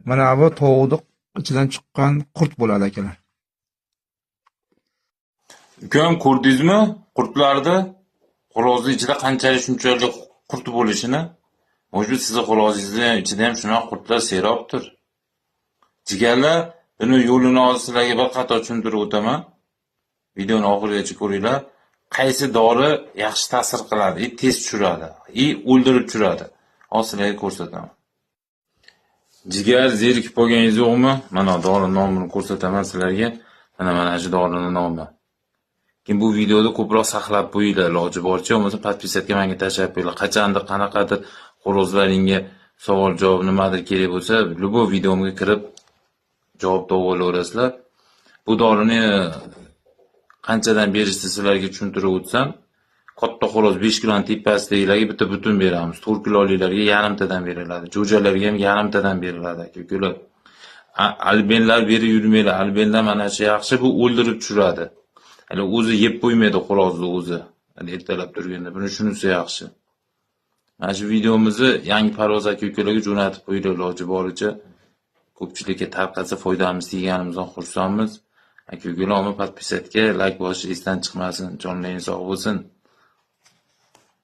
Mana bu tovuqning ichidan chiqqan qurt bo'ladi akalar. Ukam ko'rdingizmi? Qurtlarni xo'rozni ichida qanchalik shunchalik qurt bo'lishini. Может, sizni xo'rozingizni ichida ham shunaqa qurtlar seroptir. Jigarlar, buni yo'lini sizlarga bir qator tushuntirib o'taman. Videoni oxirigacha ko'ringlar. Qaysi dori yaxshi ta'sir qiladi, tez tushiradi, o'ldirib tushiradi. Hozir sizlarga ko'rsataman. Jigar zerikib qolganingiz yo'qmi? Mana dori nomini ko'rsataman sizlarga. Mana shu dorining nomi. Bu videoda ko'proq saqlab qo'yinglar, iloji boricha, bo'lmasa podpisatga menga tashlab qo'yinglar. Qachondir qanaqadir xo'rozlaringga savol-javob nimadir kerak bo'lsa, bu videomga kirib javob topib olasizlar. Bu dorini qanchadan berishni sizlarga tushuntirib o'tsam, katta xo'roz 5 kiloni tepasidagilarga bitta butun beramiz. 4 kilolilarga yarimtadan beriladi. Jo'jalarga ham yarimtadan beriladi aka-ukalar. Albenlar berib yurmanglar. Albenlar mana shu yaxshi, bu o'ldirib tushiradi. Hali o'zi yeb qo'ymaydi xo'rozni o'zi. Hali ertalab turganda buni shunisi yaxshi. Mana shu videomizni yangi parvoz aka-ukalarga jo'natib qo'yinglar iloji boricha. Ko'pchilikka tarqatsa foydamiz tegganimizdan xursandmiz. Aka-ukalar, podpisatga, like bosish esdan chiqmasin. Jonlaringiz sog' bo'lsin.